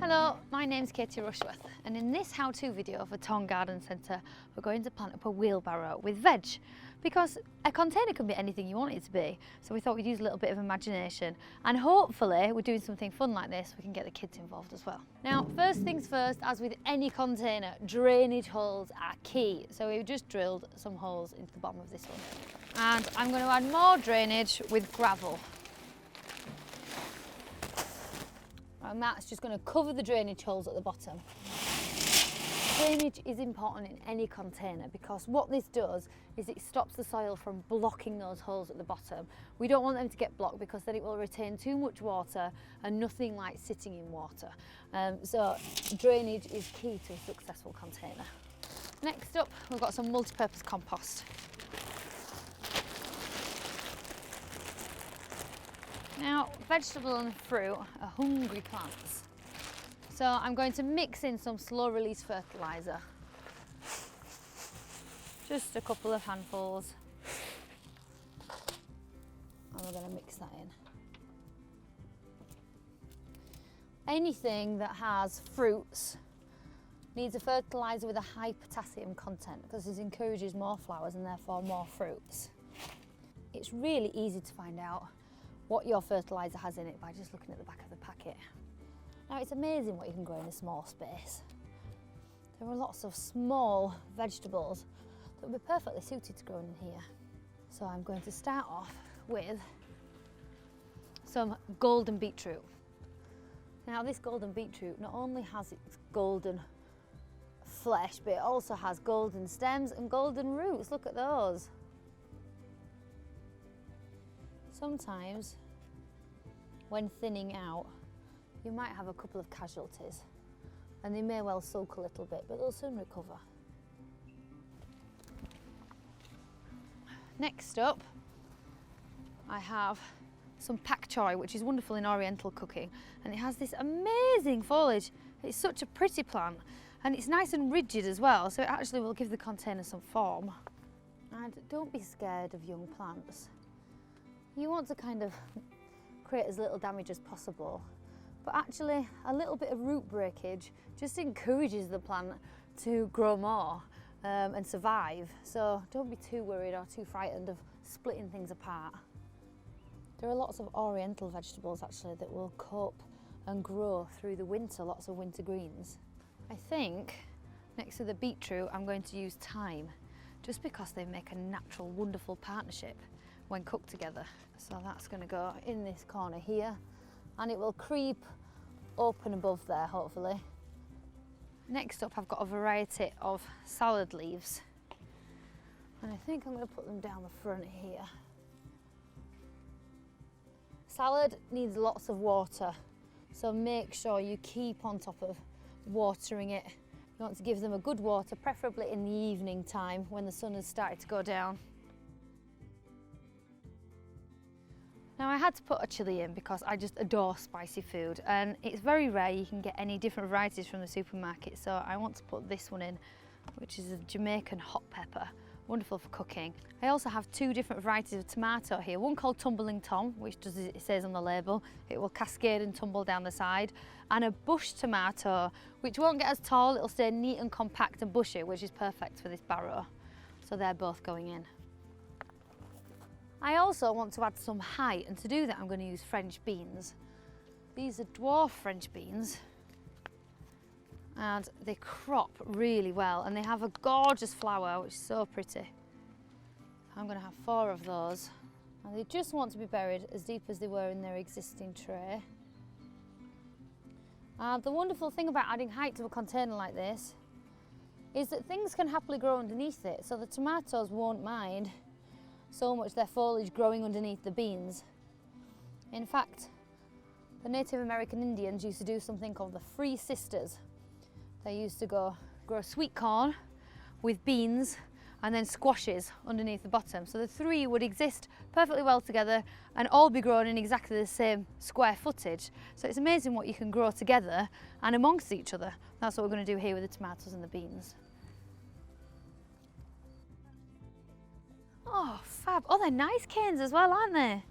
Hello, my name's Katie Rushworth, and in this how-to video for Ton Garden Centre we're going to plant up a wheelbarrow with veg, because a container can be anything you want it to be, so we thought we'd use a little bit of imagination, and hopefully we're doing something fun like this, we can get the kids involved as well. Now first things first, as with any container, drainage holes are key, so we've just drilled some holes into the bottom of this one, and I'm going to add more drainage with gravel. And that's just going to cover the drainage holes at the bottom. Drainage is important in any container because what this does is it stops the soil from blocking those holes at the bottom. We don't want them to get blocked because then it will retain too much water and nothing like sitting in water. So drainage is key to a successful container. Next up, we've got some multi-purpose compost. Now, vegetable and fruit are hungry plants, so I'm going to mix in some slow-release fertiliser. Just a couple of handfuls, and we're going to mix that in. Anything that has fruits needs a fertiliser with a high potassium content because this encourages more flowers and therefore more fruits. It's really easy to find out what your fertiliser has in it by just looking at the back of the packet. Now it's amazing what you can grow in a small space. There are lots of small vegetables that would be perfectly suited to growing in here. So I'm going to start off with some golden beetroot. Now this golden beetroot not only has its golden flesh, but it also has golden stems and golden roots. Look at those. Sometimes, when thinning out, you might have a couple of casualties and they may well sulk a little bit, but they'll soon recover. Next up, I have some Pak Choy, which is wonderful in Oriental cooking, and it has this amazing foliage. It's such a pretty plant and it's nice and rigid as well, so it actually will give the container some form. And don't be scared of young plants. You want to kind of create as little damage as possible, but actually a little bit of root breakage just encourages the plant to grow more and survive. So don't be too worried or too frightened of splitting things apart. There are lots of Oriental vegetables actually that will cope and grow through the winter, lots of winter greens. I think next to the beetroot I'm going to use thyme, just because they make a natural, wonderful partnership when cooked together. So that's going to go in this corner here and it will creep open above there hopefully. Next up I've got a variety of salad leaves and I think I'm going to put them down the front here. Salad needs lots of water, so make sure you keep on top of watering it. You want to give them a good water, preferably in the evening time when the sun has started to go down. Now I had to put a chilli in because I just adore spicy food and it's very rare you can get any different varieties from the supermarket, so I want to put this one in, which is a Jamaican hot pepper, wonderful for cooking. I also have two different varieties of tomato here, one called Tumbling Tom, which does as it says on the label, it will cascade and tumble down the side, and a bush tomato, which won't get as tall, it'll stay neat and compact and bushy, which is perfect for this barrow. So they're both going in. I also want to add some height, and to do that I'm going to use French beans. These are dwarf French beans and they crop really well and they have a gorgeous flower which is so pretty. I'm going to have 4 of those and they just want to be buried as deep as they were in their existing tray. And the wonderful thing about adding height to a container like this is that things can happily grow underneath it, so the tomatoes won't mind so much their foliage growing underneath the beans. In fact, the Native American Indians used to do something called the Three Sisters. They used to grow sweet corn with beans and then squashes underneath the bottom. So the 3 would exist perfectly well together and all be grown in exactly the same square footage. So it's amazing what you can grow together and amongst each other. That's what we're going to do here with the tomatoes and the beans. Oh, fab. Oh, they're nice canes as well, aren't they?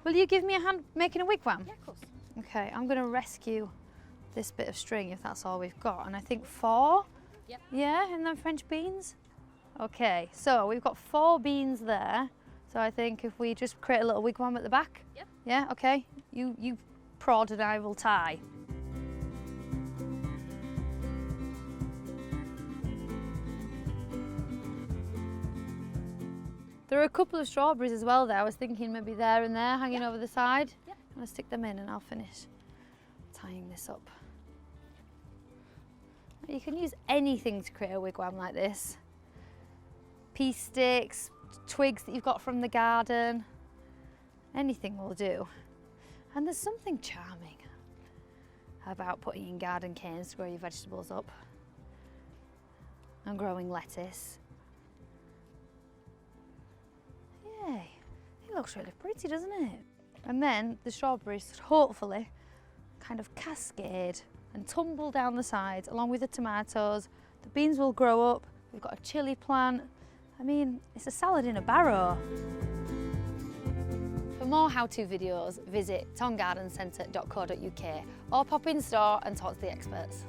Will you give me a hand making a wigwam? Yeah, of course. Okay, I'm going to rescue this bit of string if that's all we've got. And I think 4. Yep. Yeah, and then French beans. Okay, so we've got 4 beans there. So I think if we just create a little wigwam at the back. Yep. Yeah, okay. You prod and I will tie. There are a couple of strawberries as well there. I was thinking maybe there and there hanging over the side. Yep. I'm going to stick them in and I'll finish tying this up. You can use anything to create a wigwam like this. Pea sticks, twigs that you've got from the garden, anything will do. And there's something charming about putting in garden canes to grow your vegetables up and growing lettuce. Yay, it looks really pretty, doesn't it? And then the strawberries hopefully kind of cascade and tumble down the sides along with the tomatoes. The beans will grow up. We've got a chilli plant. I mean, it's a salad in a barrow. For more how-to videos, visit tongardencentre.co.uk or pop in store and talk to the experts.